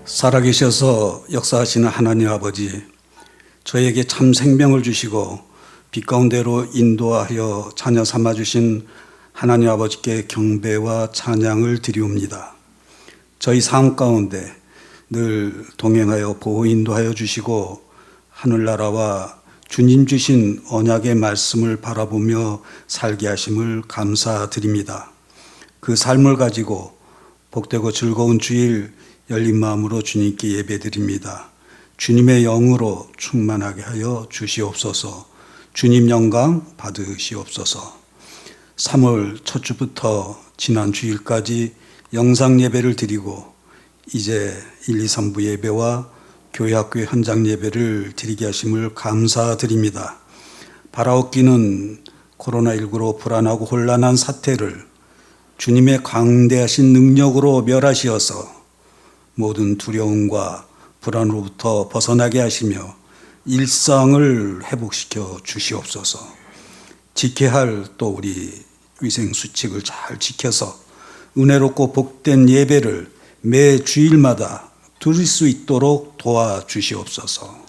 살아계셔서 역사하시는 하나님 아버지, 저에게 참 생명을 주시고 빛 가운데로 인도하여 자녀 삼아주신 하나님 아버지께 경배와 찬양을 드리옵니다. 저희 삶 가운데 늘 동행하여 보호 인도하여 주시고 하늘나라와 주님 주신 언약의 말씀을 바라보며 살게 하심을 감사드립니다. 그 삶을 가지고 복되고 즐거운 주일 열린 마음으로 주님께 예배드립니다. 주님의 영으로 충만하게 하여 주시옵소서. 주님 영광 받으시옵소서. 3월 첫 주부터 지난 주일까지 영상 예배를 드리고 이제 1, 2, 3부 예배와 교회 학교 현장 예배를 드리게 하심을 감사드립니다. 바라옵기는 코로나19로 불안하고 혼란한 사태를 주님의 광대하신 능력으로 멸하시어서 모든 두려움과 불안으로부터 벗어나게 하시며 일상을 회복시켜 주시옵소서. 지켜야 할 또 우리 위생수칙을 잘 지켜서 은혜롭고 복된 예배를 매 주일마다 드릴 수 있도록 도와주시옵소서.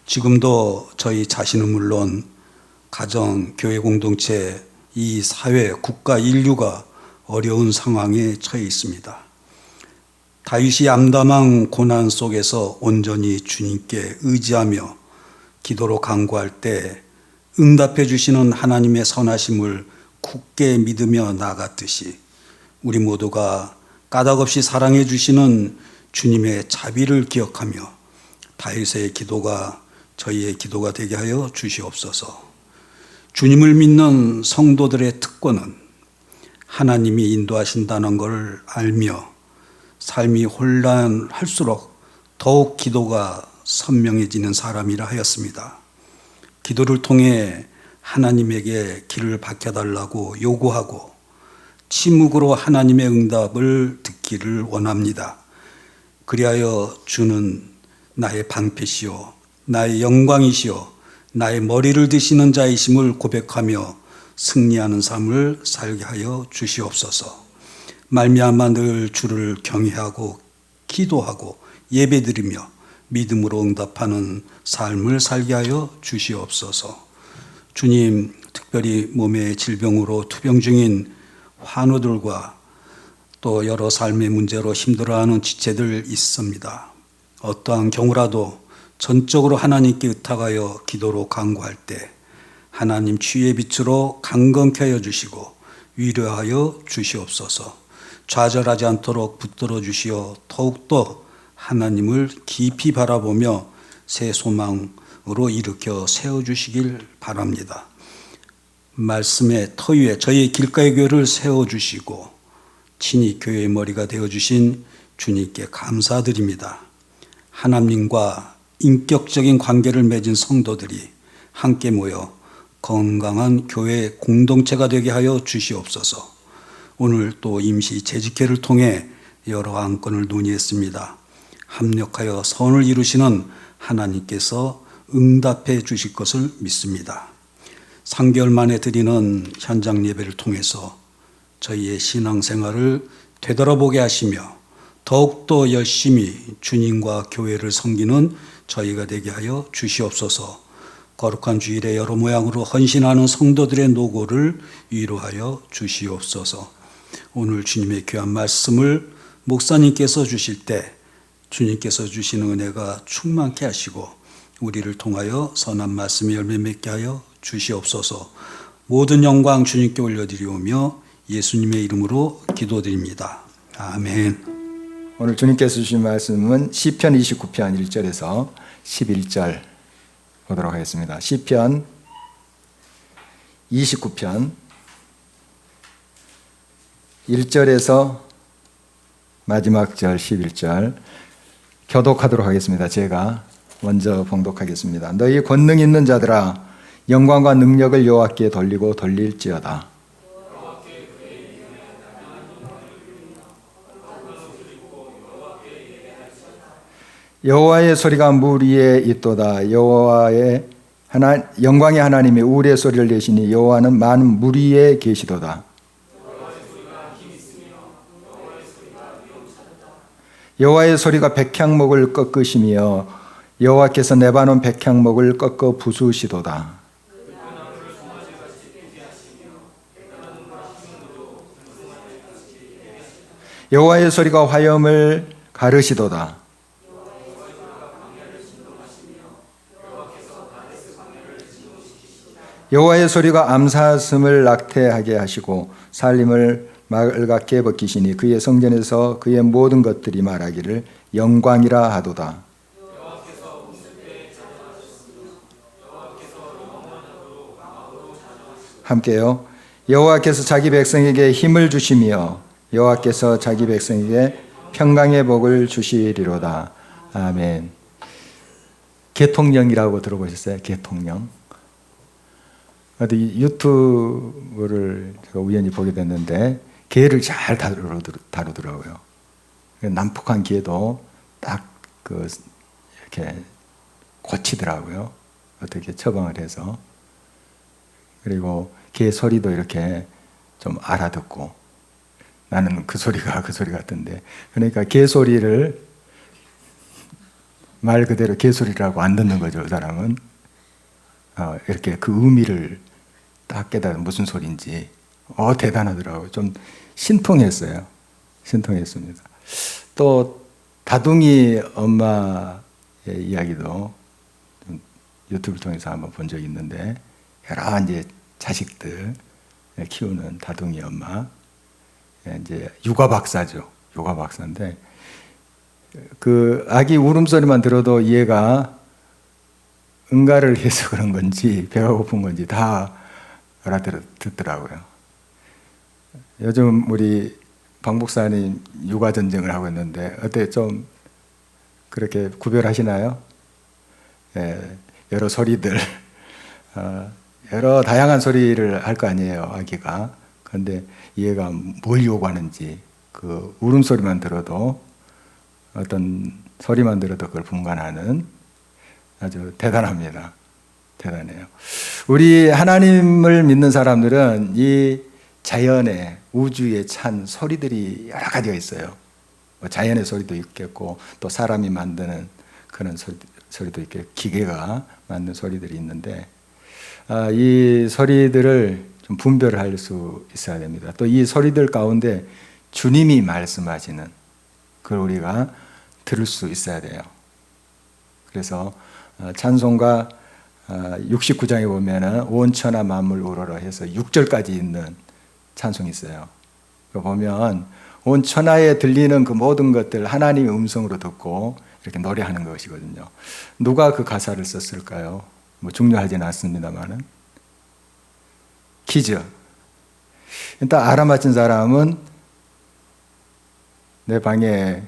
지금도 저희 자신은 물론 가정, 교회 공동체, 이 사회, 국가, 인류가 어려운 상황에 처해 있습니다. 다윗이 암담한 고난 속에서 온전히 주님께 의지하며 기도로 간구할 때 응답해 주시는 하나님의 선하심을 굳게 믿으며 나아갔듯이 우리 모두가 까닭없이 사랑해 주시는 주님의 자비를 기억하며 다윗의 기도가 저희의 기도가 되게 하여 주시옵소서. 주님을 믿는 성도들의 특권은 하나님이 인도하신다는 걸 알며 삶이 혼란할수록 더욱 기도가 선명해지는 사람이라 하였습니다. 기도를 통해 하나님에게 길을 밝혀달라고 요구하고 침묵으로 하나님의 응답을 듣기를 원합니다. 그리하여 주는 나의 방패시오, 나의 영광이시오, 나의 머리를 드시는 자이심을 고백하며 승리하는 삶을 살게 하여 주시옵소서. 말미암아 늘 주를 경외하고 기도하고 예배드리며 믿음으로 응답하는 삶을 살게 하여 주시옵소서. 주님, 특별히 몸의 질병으로 투병 중인 환우들과 또 여러 삶의 문제로 힘들어하는 지체들 있습니다. 어떠한 경우라도 전적으로 하나님께 의탁하여 기도로 간구할 때 하나님 치유의 빛으로 강건케 하여 주시고 위로하여 주시옵소서. 좌절하지 않도록 붙들어 주시어 더욱더 하나님을 깊이 바라보며 새 소망으로 일으켜 세워주시길 바랍니다. 말씀의 터 위에 저희 길가의 교회를 세워주시고 친히 교회의 머리가 되어주신 주님께 감사드립니다. 하나님과 인격적인 관계를 맺은 성도들이 함께 모여 건강한 교회 공동체가 되게 하여 주시옵소서. 오늘 또 임시 재직회를 통해 여러 안건을 논의했습니다. 합력하여 선을 이루시는 하나님께서 응답해 주실 것을 믿습니다. 3개월 만에 드리는 현장 예배를 통해서 저희의 신앙생활을 되돌아보게 하시며 더욱더 열심히 주님과 교회를 섬기는 저희가 되게 하여 주시옵소서. 거룩한 주일에 여러 모양으로 헌신하는 성도들의 노고를 위로하여 주시옵소서. 오늘 주님의 귀한 말씀을 목사님께서 주실 때 주님께서 주시는 은혜가 충만케 하시고 우리를 통하여 선한 말씀의 열매 맺게 하여 주시옵소서. 모든 영광 주님께 올려드리오며 예수님의 이름으로 기도드립니다. 아멘. 오늘 주님께서 주신 말씀은 시편 29편 1절에서 11절 보도록 하겠습니다. 시편 29편 1절에서 마지막 절 11절 교독하도록 하겠습니다. 제가 먼저 봉독하겠습니다. 너희 권능 있는 자들아 영광과 능력을 여호와께 돌리고 돌릴지어다. 여호와의 소리가 물 위에 있도다. 여호와의 영광의 하나님이 우레 소리를 내시니 여호와는 많은 물 위에 계시도다. 여호와의 소리가 백향목을 꺾으시며 여호와께서 레바논 백향목을 꺾어 부수시도다. 여호와의 소리가 화염을 가르시도다. 여호와의 소리가 암사슴을 낙태하게 하시고 살림을 맑게 벗기시니 그의 성전에서 그의 모든 것들이 말하기를 영광이라 하도다. 함께요. 여호와께서 자기 백성에게 힘을 주시며 여호와께서 자기 백성에게 평강의 복을 주시리로다. 아멘. 개통령이라고 들어보셨어요? 개통령. 어디 유튜브를 제가 우연히 보게 됐는데 개를 잘 다루더라고요. 난폭한 개도 딱 이렇게 고치더라고요. 어떻게 처방을 해서. 그리고 개 소리도 이렇게 좀 알아듣고 나는 그 소리가 그 소리 같은데 그러니까 개 소리를 말 그대로 개 소리라고 안 듣는 거죠. 그 사람은 이렇게 그 의미를 딱 깨달은 무슨 소리인지 대단하더라고요. 좀 신통했어요. 신통했습니다. 또 다둥이 엄마의 이야기도 좀 유튜브를 통해서 한번 본 적이 있는데 여러 이제 자식들 키우는 다둥이 엄마 이제 육아 박사죠. 육아 박사인데 그 아기 울음소리만 들어도 얘가 응가를 해서 그런 건지 배가 고픈 건지 다 알아듣더라고요. 요즘 우리 박 목사님 육아 전쟁을 하고 있는데 어때 좀 그렇게 구별하시나요? 여러 소리들 여러 다양한 소리를 할 거 아니에요, 아기가. 그런데 얘가 뭘 요구하는지 그 울음소리만 들어도 어떤 소리만 들어도 그걸 분간하는 아주 대단합니다. 대단해요. 우리 하나님을 믿는 사람들은 이 자연의 우주에 찬 소리들이 여러 가지가 있어요. 자연의 소리도 있겠고 또 사람이 만드는 그런 소리도 있겠고 기계가 만든 소리들이 있는데 이 소리들을 좀 분별할 수 있어야 됩니다. 또 이 소리들 가운데 주님이 말씀하시는 그걸 우리가 들을 수 있어야 돼요. 그래서 찬송가 69장에 보면은 온 천하 만물 우러러 해서 6절까지 있는 찬송이 있어요. 그 보면 온 천하에 들리는 그 모든 것들 하나님의 음성으로 듣고 이렇게 노래하는 것이거든요. 누가 그 가사를 썼을까요? 뭐 중요하지는 않습니다만은 퀴즈. 일단 알아맞힌 사람은 내 방에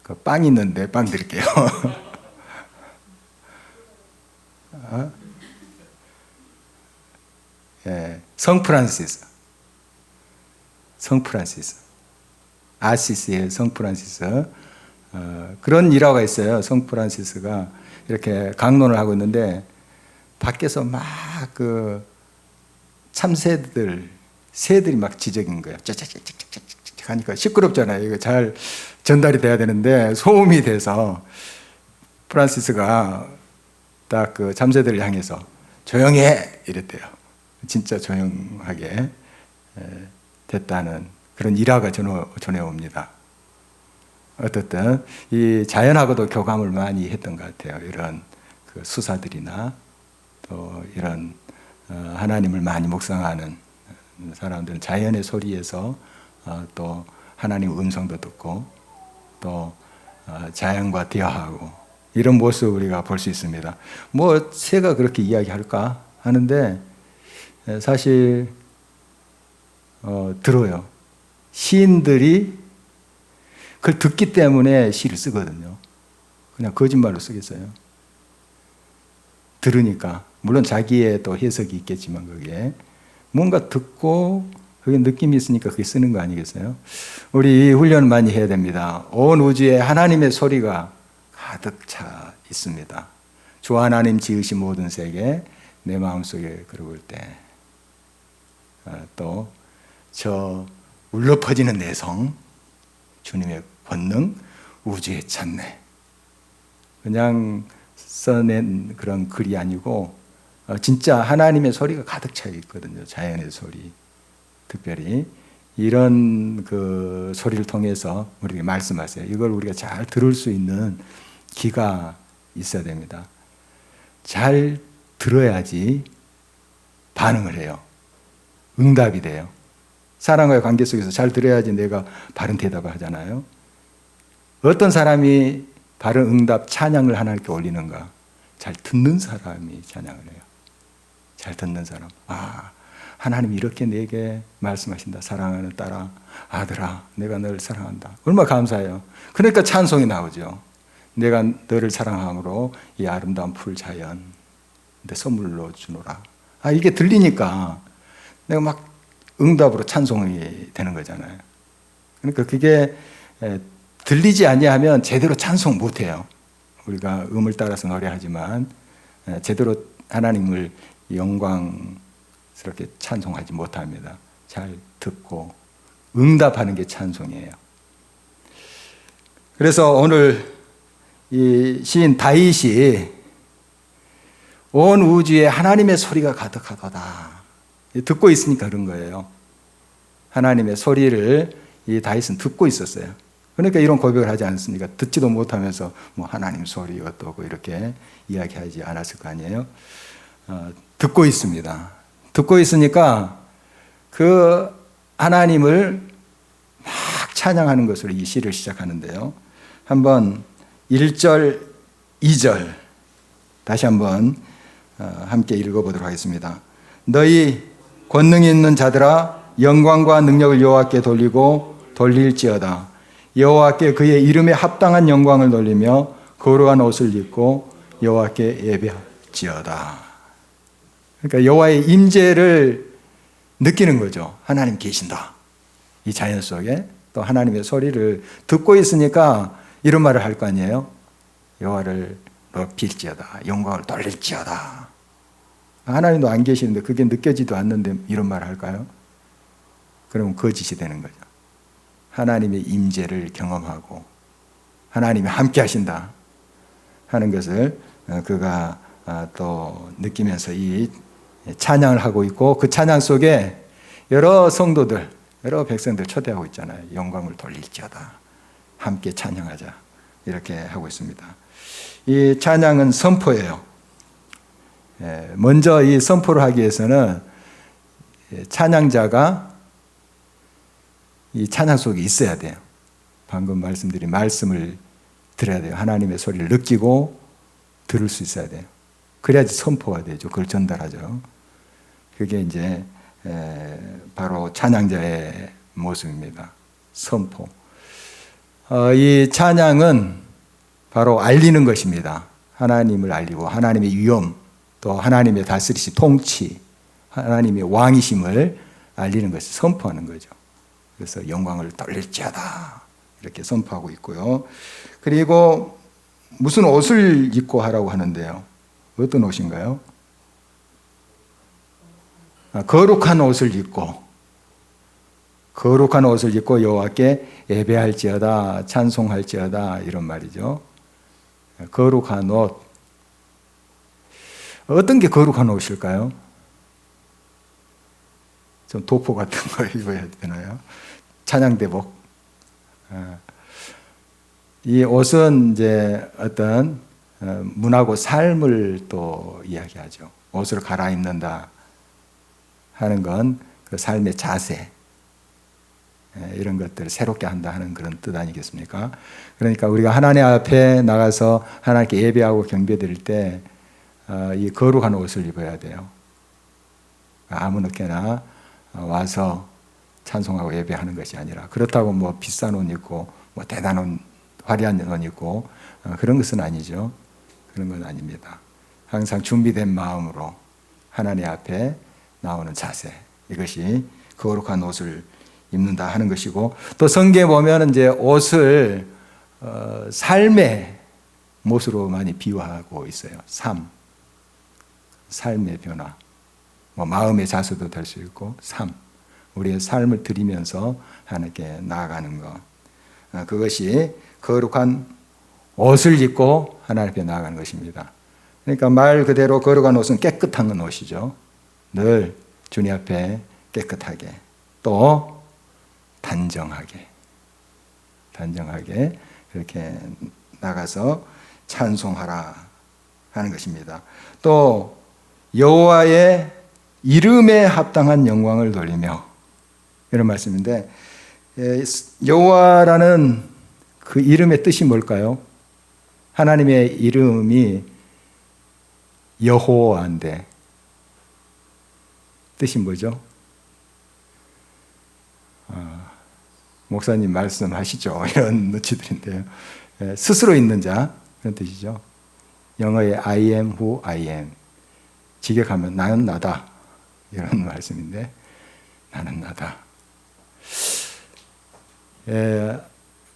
그 빵 있는데 빵 드릴게요. 성 프란시스. 아시스의 성 프란시스. 그런 일화가 있어요. 성 프란시스가 이렇게 강론을 하고 있는데 밖에서 막 그 새들이 막 지저귀는 거예요. 짝짝짝짝짝짝 하니까 시끄럽잖아요. 이거 잘 전달이 돼야 되는데 소음이 돼서 프란시스가 딱 그 참새들을 향해서 조용해 이랬대요. 진짜 조용하게 됐다는 그런 일화가 전해옵니다. 어쨌든 이 자연하고도 교감을 많이 했던 것 같아요. 이런 그 수사들이나 또 이런 하나님을 많이 묵상하는 사람들은 자연의 소리에서 또 하나님의 음성도 듣고 또 자연과 대화하고 이런 모습을 우리가 볼 수 있습니다. 뭐 새가 그렇게 이야기할까 하는데 사실 들어요. 시인들이 그걸 듣기 때문에 시를 쓰거든요. 그냥 거짓말로 쓰겠어요. 들으니까 물론 자기의 또 해석이 있겠지만 그게 뭔가 듣고 그게 느낌이 있으니까 그게 쓰는 거 아니겠어요? 우리 이 훈련을 많이 해야 됩니다. 온 우주에 하나님의 소리가 가득 차 있습니다. 주 하나님 지으신 모든 세계 내 마음속에 그러고 때 또 저 울려 퍼지는 내성 주님의 권능 우주에 찼네. 그냥 써낸 그런 글이 아니고 진짜 하나님의 소리가 가득 차 있거든요. 자연의 소리. 특별히 이런 그 소리를 통해서 우리에게 말씀하세요. 이걸 우리가 잘 들을 수 있는 귀가 있어야 됩니다. 잘 들어야지 반응을 해요. 응답이 돼요. 사람과의 관계 속에서 잘 들어야지 내가 바른 대답을 하잖아요. 어떤 사람이 바른 응답 찬양을 하나님께 올리는가? 잘 듣는 사람이 찬양을 해요. 잘 듣는 사람. 아, 하나님이 이렇게 내게 말씀하신다. 사랑하는 딸아, 아들아, 내가 너를 사랑한다. 얼마나 감사해요. 그러니까 찬송이 나오죠. 내가 너를 사랑함으로 이 아름다운 풀 자연 내 선물로 주노라. 아, 이게 들리니까 내가 막 응답으로 찬송이 되는 거잖아요. 그러니까 그게 들리지 아니하면 제대로 찬송 못해요. 우리가 음을 따라서 노래하지만 제대로 하나님을 영광스럽게 찬송하지 못합니다. 잘 듣고 응답하는 게 찬송이에요. 그래서 오늘 이 시인 다윗이 온 우주에 하나님의 소리가 가득하도다. 듣고 있으니까 그런 거예요. 하나님의 소리를 이 다윗은 듣고 있었어요. 그러니까 이런 고백을 하지 않습니까? 듣지도 못하면서 뭐 하나님 소리 어떠고 이렇게 이야기하지 않았을 거 아니에요. 듣고 있습니다. 듣고 있으니까 그 하나님을 막 찬양하는 것으로 이 시를 시작하는데요. 한번 1절, 2절 다시 한번 함께 읽어보도록 하겠습니다. 너희 권능이 있는 자들아 영광과 능력을 여호와께 돌리고 돌릴지어다. 여호와께 그의 이름에 합당한 영광을 돌리며 거룩한 옷을 입고 여호와께 예배할지어다. 그러니까 여호와의 임재를 느끼는 거죠. 하나님 계신다. 이 자연 속에 또 하나님의 소리를 듣고 있으니까 이런 말을 할 거 아니에요. 여호와를 높일지어다. 영광을 돌릴지어다. 하나님도 안 계시는데 그게 느껴지도 않는데 이런 말을 할까요? 그러면 거짓이 되는 거죠. 하나님의 임재를 경험하고 하나님이 함께 하신다 하는 것을 그가 또 느끼면서 이 찬양을 하고 있고 그 찬양 속에 여러 성도들, 여러 백성들 초대하고 있잖아요. 영광을 돌릴지어다. 함께 찬양하자. 이렇게 하고 있습니다. 이 찬양은 선포예요. 먼저 이 선포를 하기 위해서는 찬양자가 이 찬양 속에 있어야 돼요. 방금 말씀드린 말씀을 들어야 돼요. 하나님의 소리를 느끼고 들을 수 있어야 돼요. 그래야지 선포가 되죠. 그걸 전달하죠. 그게 이제 바로 찬양자의 모습입니다. 선포. 이 찬양은 바로 알리는 것입니다. 하나님을 알리고 하나님의 위엄, 또 하나님의 다스리심, 통치, 하나님의 왕이심을 알리는 것을 선포하는 거죠. 그래서 영광을 돌릴지어다 이렇게 선포하고 있고요. 그리고 무슨 옷을 입고 하라고 하는데요. 어떤 옷인가요? 거룩한 옷을 입고 거룩한 옷을 입고 여호와께 예배할지어다 찬송할지어다 이런 말이죠. 거룩한 옷. 어떤 게 거룩한 옷일까요? 좀 도포 같은 거 입어야 되나요? 찬양대복. 이 옷은 이제 어떤 문화고 삶을 또 이야기하죠. 옷을 갈아입는다 하는 건 그 삶의 자세, 이런 것들을 새롭게 한다 하는 그런 뜻 아니겠습니까? 그러니까 우리가 하나님 앞에 나가서 하나님께 예배하고 경배드릴 때 이 거룩한 옷을 입어야 돼요. 아무렇게나 와서 찬송하고 예배하는 것이 아니라 그렇다고 뭐 비싼 옷 입고 뭐 대단한 화려한 옷 입고 그런 것은 아니죠. 그런 건 아닙니다. 항상 준비된 마음으로 하나님 앞에 나오는 자세, 이것이 거룩한 옷을 입는다 하는 것이고, 또 성경에 보면 이제 옷을 삶의 못으로 많이 비유하고 있어요. 삶의 변화, 뭐 마음의 자세도 될 수 있고, 우리의 삶을 드리면서 하나님께 나아가는 것, 그것이 거룩한 옷을 입고 하나님 앞에 나아가는 것입니다. 그러니까 말 그대로 거룩한 옷은 깨끗한 옷이죠. 늘 주님 앞에 깨끗하게 또 단정하게 그렇게 나가서 찬송하라 하는 것입니다. 또 여호와의 이름에 합당한 영광을 돌리며 이런 말씀인데 여호와라는 그 이름의 뜻이 뭘까요? 하나님의 이름이 여호와인데 뜻이 뭐죠? 목사님 말씀하시죠. 이런 노치들인데요. 스스로 있는 자 그런 뜻이죠. 영어의 I am who I am. 직역하면 나는 나다 이런 말씀인데 나는 나다.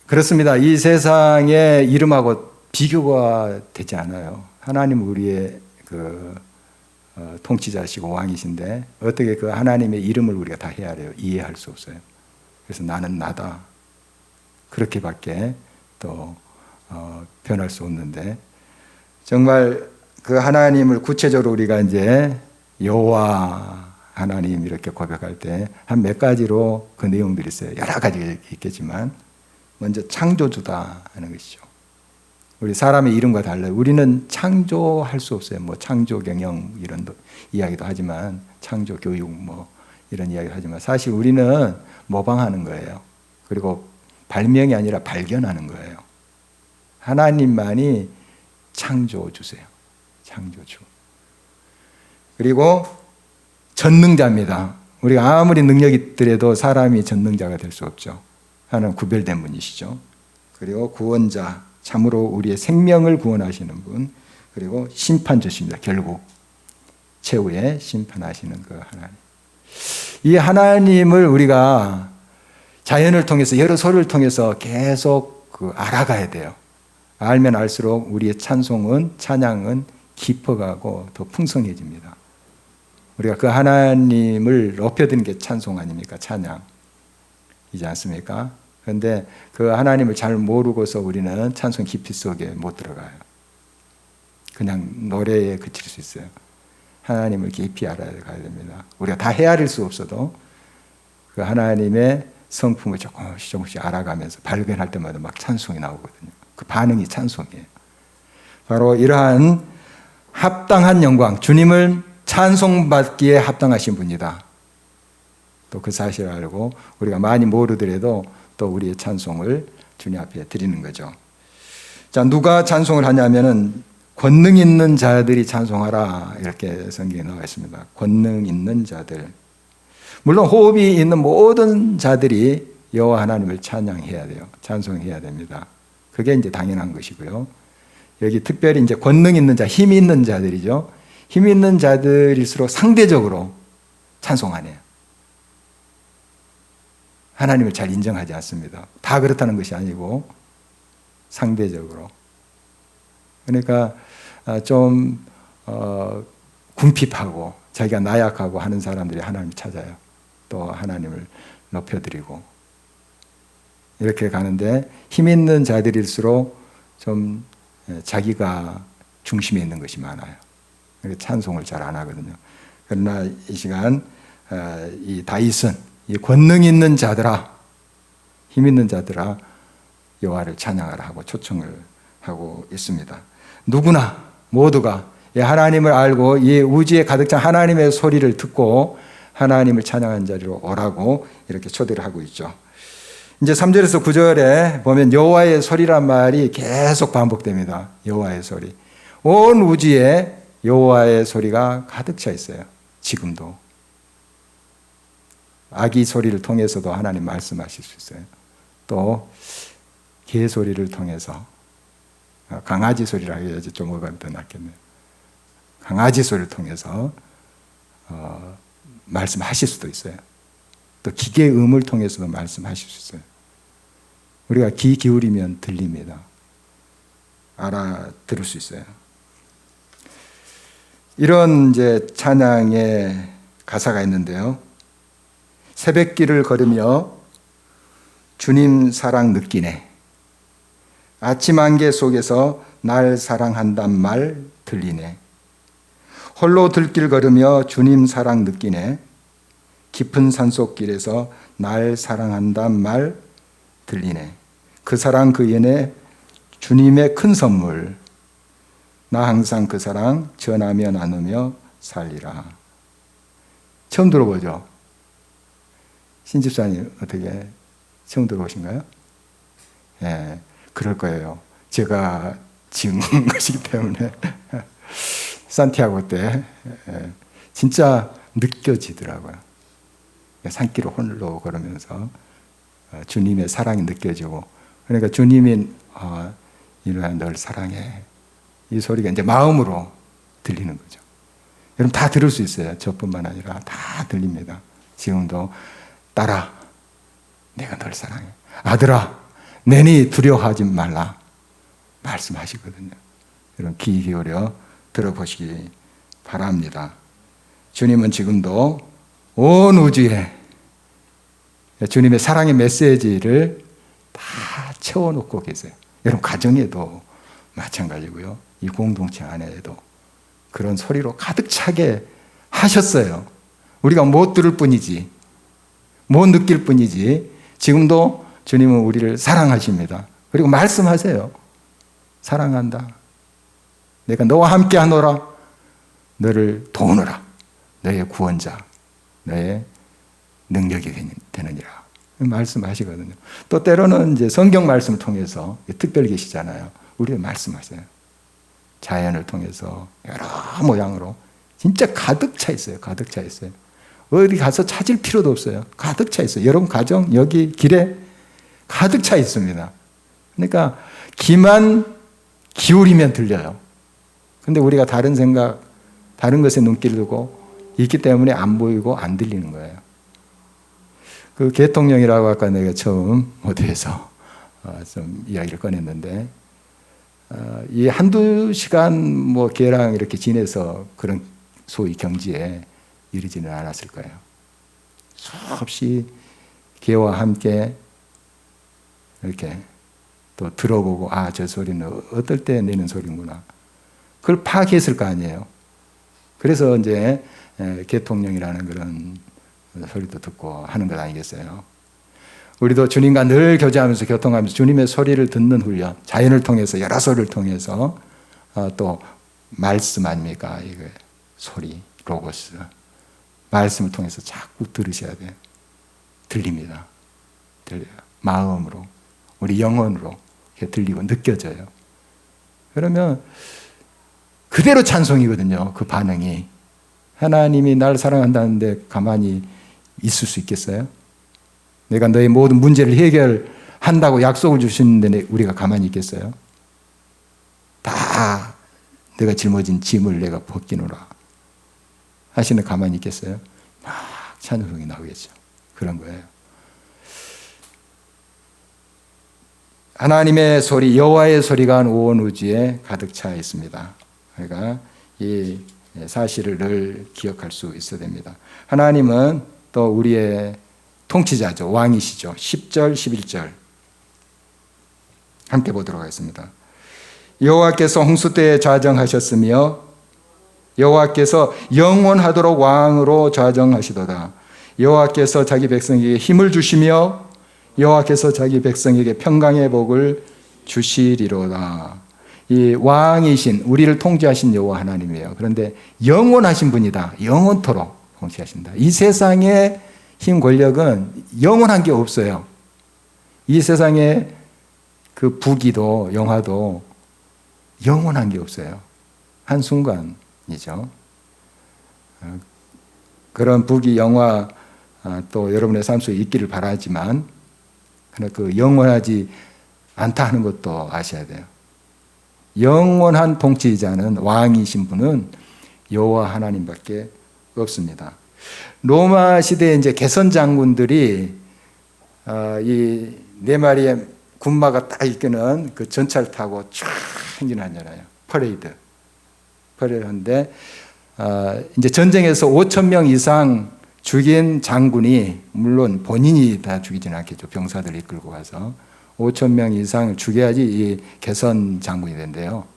그렇습니다. 이 세상의 이름하고 비교가 되지 않아요. 하나님 우리의 통치자시고 왕이신데 어떻게 그 하나님의 이름을 우리가 다 헤아려요? 이해할 수 없어요. 그래서 나는 나다. 그렇게밖에 또 변할 수 없는데 정말 그 하나님을 구체적으로 우리가 이제 여호와 하나님 이렇게 고백할 때 한 몇 가지로 그 내용들이 있어요. 여러 가지가 있겠지만 먼저 창조주다 하는 것이죠. 우리 사람의 이름과 달라요. 우리는 창조할 수 없어요. 뭐 창조 경영 이런 이야기도 하지만 창조 교육 뭐 이런 이야기도 하지만 사실 우리는 모방하는 거예요. 그리고 발명이 아니라 발견하는 거예요. 하나님만이 창조주세요. 창조주. 그리고 전능자입니다. 우리가 아무리 능력이 있더라도 사람이 전능자가 될 수 없죠. 하나는 구별된 분이시죠. 그리고 구원자, 참으로 우리의 생명을 구원하시는 분, 그리고 심판주십니다. 결국 최후에 심판하시는 그 하나님. 이 하나님을 우리가 자연을 통해서 여러 소리를 통해서 계속 알아가야 돼요. 알면 알수록 우리의 찬양은 깊어가고 더 풍성해집니다. 우리가 그 하나님을 높여드리는 게 찬송 아닙니까? 찬양이지 않습니까? 그런데 그 하나님을 잘 모르고서 우리는 찬송 깊이 속에 못 들어가요. 그냥 노래에 그칠 수 있어요. 하나님을 깊이 알아야 됩니다. 우리가 다 헤아릴 수 없어도 그 하나님의 성품을 조금씩 알아가면서 발견할 때마다 막 찬송이 나오거든요. 그 반응이 찬송이에요. 바로 이러한 합당한 영광, 주님을 찬송받기에 합당하신 분이다. 또 그 사실을 알고 우리가 많이 모르더라도 또 우리의 찬송을 주님 앞에 드리는 거죠. 자, 누가 찬송을 하냐면은 권능 있는 자들이 찬송하라 이렇게 성경에 나와 있습니다. 권능 있는 자들. 물론 호흡이 있는 모든 자들이 여호와 하나님을 찬양해야 돼요. 찬송해야 됩니다. 그게 이제 당연한 것이고요. 여기 특별히 이제 권능 있는 자, 힘 있는 자들이죠. 힘 있는 자들일수록 상대적으로 찬송하네요. 하나님을 잘 인정하지 않습니다. 다 그렇다는 것이 아니고 상대적으로. 그러니까 좀 궁핍하고 자기가 나약하고 하는 사람들이 하나님을 찾아요. 또 하나님을 높여드리고 이렇게 가는데 힘 있는 자들일수록 좀 자기가 중심에 있는 것이 많아요. 그래서 찬송을 잘 안 하거든요. 그러나 이 시간 이 다윗은 이 권능 있는 자들아, 힘 있는 자들아 여호와를 찬양하라 하고 초청을 하고 있습니다. 누구나 모두가 이 하나님을 알고 이 우주에 가득 찬 하나님의 소리를 듣고 하나님을 찬양하는 자리로 오라고 이렇게 초대를 하고 있죠. 이제 3절에서 9절에 보면 여호와의 소리란 말이 계속 반복됩니다. 여호와의 소리. 온 우주에 여호와의 소리가 가득 차 있어요. 지금도. 아기 소리를 통해서도 하나님 말씀하실 수 있어요. 또 개 소리를 통해서 강아지 소리라 해야지 좀 뭐가 더 낫겠네요. 강아지 소리를 통해서 말씀하실 수도 있어요. 또 기계 음을 통해서도 말씀하실 수 있어요. 우리가 귀 기울이면 들립니다. 알아들을 수 있어요. 이런 이제 찬양의 가사가 있는데요. 새벽길을 걸으며 주님 사랑 느끼네. 아침 안개 속에서 날 사랑한단 말 들리네. 홀로 들길 걸으며 주님 사랑 느끼네. 깊은 산속길에서 날 사랑한단 말 들리네. 그 사랑 그 연애 주님의 큰 선물. 나 항상 그 사랑 전하며 나누며 살리라. 처음 들어보죠? 신집사님 어떻게 처음 들어보신가요? 예, 그럴 거예요. 제가 지은 것이기 때문에 산티아고 때 진짜 느껴지더라고요. 산길을 홀로 걸으면서 주님의 사랑이 느껴지고, 그러니까 주님이 이누야 널 사랑해, 이 소리가 이제 마음으로 들리는 거죠. 여러분 다 들을 수 있어요. 저뿐만 아니라 다 들립니다. 지금도 딸아 내가 널 사랑해, 아들아 내니 두려워하지 말라 말씀하시거든요. 여러분 귀 기울여 들어보시기 바랍니다. 주님은 지금도 온 우주에 주님의 사랑의 메시지를 다 채워놓고 계세요. 여러분 가정에도 마찬가지고요. 이 공동체 안에도 그런 소리로 가득 차게 하셨어요. 우리가 못 들을 뿐이지, 못 느낄 뿐이지, 지금도 주님은 우리를 사랑하십니다. 그리고 말씀하세요. 사랑한다. 내가 너와 함께 하노라. 너를 도우노라. 너의 구원자, 너의 능력이 되느니라. 말씀하시거든요. 또 때로는 이제 성경 말씀을 통해서 특별 계시잖아요. 우리가 말씀하세요. 자연을 통해서 여러 모양으로 진짜 가득 차 있어요. 가득 차 있어요. 어디 가서 찾을 필요도 없어요. 가득 차 있어요. 여러분 가정 여기 길에 가득 차 있습니다. 그러니까 귀만 기울이면 들려요. 근데 우리가 다른 생각, 다른 것에 눈길을 두고 있기 때문에 안 보이고 안 들리는 거예요. 그 개통령이라고 아까 내가 처음 어디에서 좀 이야기를 꺼냈는데, 이 한두 시간 뭐 개랑 이렇게 지내서 그런 소위 경지에 이르지는 않았을 거예요. 수없이 개와 함께 이렇게 또 들어보고, 아, 저 소리는 어떨 때 내는 소리구나. 그걸 파악했을 거 아니에요. 그래서 이제 개통령이라는 그런 소리도 듣고 하는 것 아니겠어요? 우리도 주님과 늘 교제하면서 교통하면서 주님의 소리를 듣는 훈련, 자연을 통해서 여러 소리를 통해서 또 말씀 아닙니까? 이거 소리, 로고스. 말씀을 통해서 자꾸 들으셔야 돼요. 들립니다. 들려요. 마음으로, 우리 영혼으로 이렇게 들리고 느껴져요. 그러면 그대로 찬송이거든요. 그 반응이. 하나님이 날 사랑한다는데 가만히 있을 수 있겠어요? 내가 너의 모든 문제를 해결한다고 약속을 주시는데 우리가 가만히 있겠어요? 다 내가 짊어진 짐을 내가 벗기노라 하시는 가만히 있겠어요? 막 찬송이 나오겠죠. 그런 거예요. 하나님의 소리, 여호와의 소리가 온 우주에 가득 차 있습니다. 그러니까 이 사실을 늘 기억할 수 있어야 됩니다. 하나님은 또 우리의 통치자죠. 왕이시죠. 10절, 11절 함께 보도록 하겠습니다. 여호와께서 홍수 때에 좌정하셨으며 여호와께서 영원하도록 왕으로 좌정하시도다. 여호와께서 자기 백성에게 힘을 주시며 여호와께서 자기 백성에게 평강의 복을 주시리로다. 이 왕이신 우리를 통치하신 여호와 하나님이에요. 그런데 영원하신 분이다. 영원토록 통치하신다. 이 세상의 힘 권력은 영원한 게 없어요. 이 세상의 그 부귀도 영화도 영원한 게 없어요. 한순간이죠. 그런 부귀 영화 또 여러분의 삶 속에 있기를 바라지만 그 영원하지 않다 하는 것도 아셔야 돼요. 영원한 통치자는 왕이신 분은 여호와 하나님밖에 없습니다. 로마 시대에 이제 개선 장군들이 이 네 마리의 군마가 딱 이끄는 그 전차를 타고 쫙 행진하잖아요. 퍼레이드인데 이제 전쟁에서 5천 명 이상 죽인 장군이 물론 본인이 다 죽이지는 않겠죠. 병사들 이끌고 가서 5천 명 이상을 죽여야지 이 개선 장군이 된대요.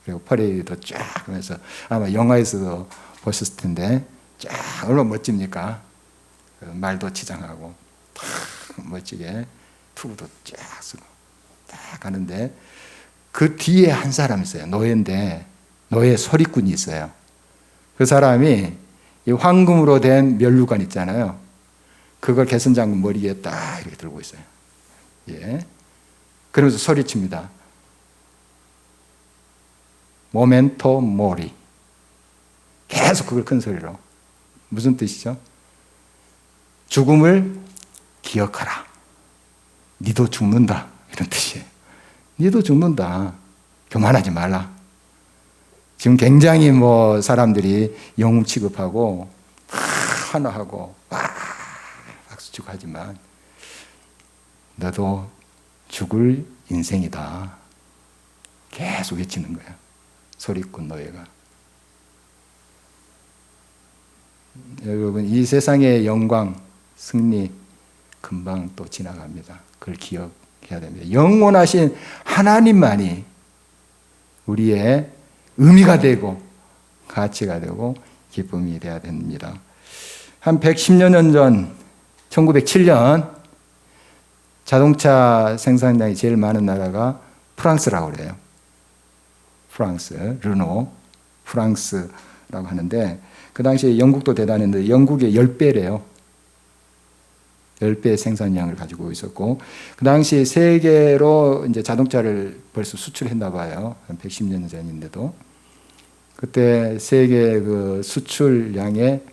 그리고 퍼레이드 쫙 하면서 아마 영화에서도 보셨을 텐데 쫙 얼마나 멋집니까? 그 말도 치장하고 탁 멋지게 투구도 쫙 쓰고 딱 가는데 그 뒤에 한 사람 있어요. 노예인데 노예 소리꾼이 있어요. 그 사람이 이 황금으로 된 면류관 있잖아요. 그걸 개선장군 머리에 딱 이렇게 들고 있어요. 예. 그러면서 소리칩니다. 모멘토 모리. 계속 그걸 큰 소리로. 무슨 뜻이죠? 죽음을 기억하라. 니도 죽는다. 이런 뜻이에요. 니도 죽는다. 교만하지 말라. 지금 굉장히 뭐 사람들이 영웅 취급하고 환호하고 박수치고 하지만 너도 죽을 인생이다. 계속 외치는 거야. 소리꾼 노예가. 여러분 이 세상의 영광, 승리 금방 또 지나갑니다. 그걸 기억해야 됩니다. 영원하신 하나님만이 우리의 의미가 되고 가치가 되고 기쁨이 되어야 됩니다. 한 110여 년 전 1907년 자동차 생산량이 제일 많은 나라가 프랑스라고 그래요. 프랑스, 르노, 프랑스라고 하는데 그 당시에 영국도 대단했는데 영국의 10배래요. 10배 생산량을 가지고 있었고 그 당시 세계로 이제 자동차를 벌써 수출했나 봐요. 한 110년 전인데도 그때 세계 그 수출량의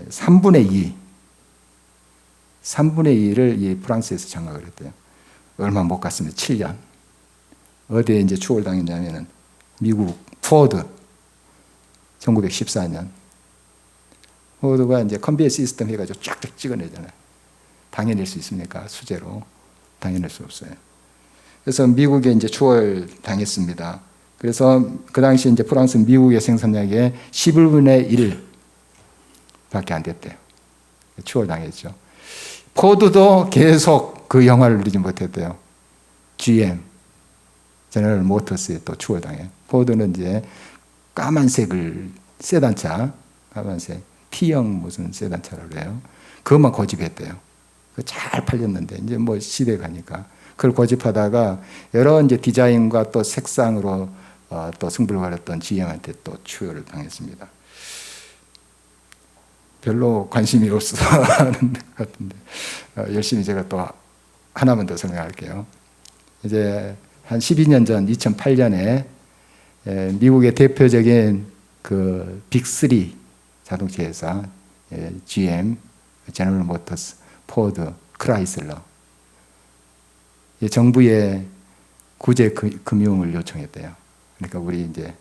3분의 2를 이 프랑스에서 장악을 했대요. 얼마 못 갔습니다. 7년. 어디에 이제 추월 당했냐면은 미국 포드 1914년. 포드가 이제 컨베이어 시스템 해가지고 쫙쫙 찍어내잖아요. 당해낼 수 있습니까? 수제로 당해낼 수 없어요. 그래서 미국에 이제 추월 당했습니다. 그래서 그 당시 이제 프랑스 미국의 생산량의 11분의 1밖에 안 됐대요. 추월 당했죠. 포드도 계속 그 영화를 누리지 못했대요. GM, 제너럴 모터스에 또 추월 당해. 포드는 이제 까만색을 세단차, 까만색 T형 무슨 세단차라고 그래요. 그것만 고집했대요. 잘 팔렸는데 이제 뭐 시대 가니까 그걸 고집하다가 여러 이제 디자인과 또 색상으로 또 승부를 벌였던 GM한테 또 추월을 당했습니다. 별로 관심이 없어서 하는 것 같은데 열심히 제가 또 하나만 더 설명할게요. 이제 한 12년 전 2008년에 미국의 대표적인 그 빅3 자동차 회사 GM, 제너럴 모터스, 포드, 크라이슬러 정부에 구제 금융을 요청했대요. 그러니까 우리 이제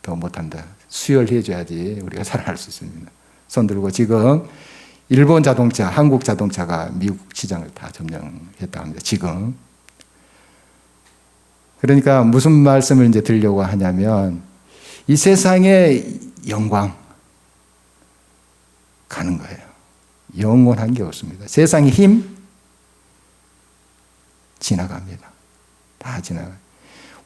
더 못한다. 수혈해 줘야지 우리가 살아날 수 있습니다. 손 들고 지금 일본 자동차, 한국 자동차가 미국 시장을 다 점령했다고 합니다. 지금. 그러니까 무슨 말씀을 이제 드리려고 하냐면 이 세상의 영광 가는 거예요. 영원한 게 없습니다. 세상의 힘 지나갑니다. 다 지나가요.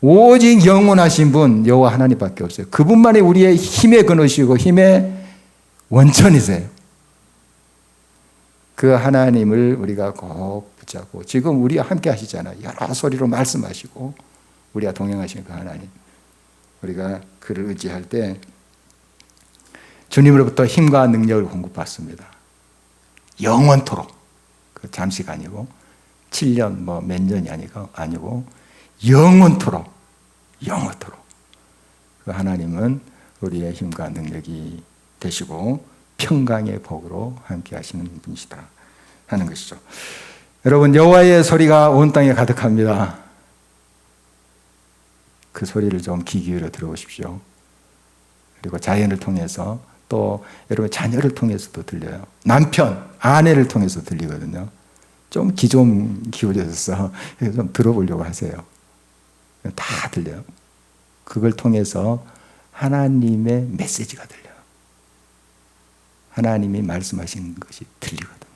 오직 영원하신 분 여호와 하나님밖에 없어요. 그분만이 우리의 힘의 근원이시고 힘의 원천이세요. 그 하나님을 우리가 꼭 붙잡고 지금 우리와 함께 하시잖아요. 여러 소리로 말씀하시고 우리와 동행하시는 그 하나님. 우리가 그를 의지할 때 주님으로부터 힘과 능력을 공급받습니다. 영원토록. 그 잠시가 아니고 7년 뭐 몇 년이 아니고 영원토록 그 하나님은 우리의 힘과 능력이 되시고 평강의 복으로 함께 하시는 분이시다 하는 것이죠. 여러분 여호와의 소리가 온 땅에 가득합니다. 그 소리를 좀 귀 기울여 들어보십시오. 그리고 자연을 통해서 또 여러분 자녀를 통해서도 들려요. 남편, 아내를 통해서 들리거든요. 좀 귀 좀 기울여서 좀 들어보려고 하세요. 다 들려요. 그걸 통해서 하나님의 메시지가 들려요. 하나님이 말씀하신 것이 들리거든요.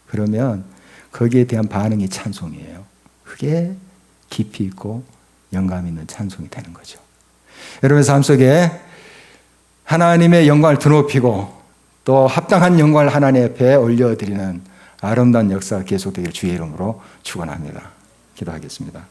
그러면 거기에 대한 반응이 찬송이에요. 그게 깊이 있고 영감 있는 찬송이 되는 거죠. 여러분의 삶 속에 하나님의 영광을 드높이고 또 합당한 영광을 하나님 앞에 올려드리는 아름다운 역사가 계속되길 주의 이름으로 축원합니다. 기도하겠습니다.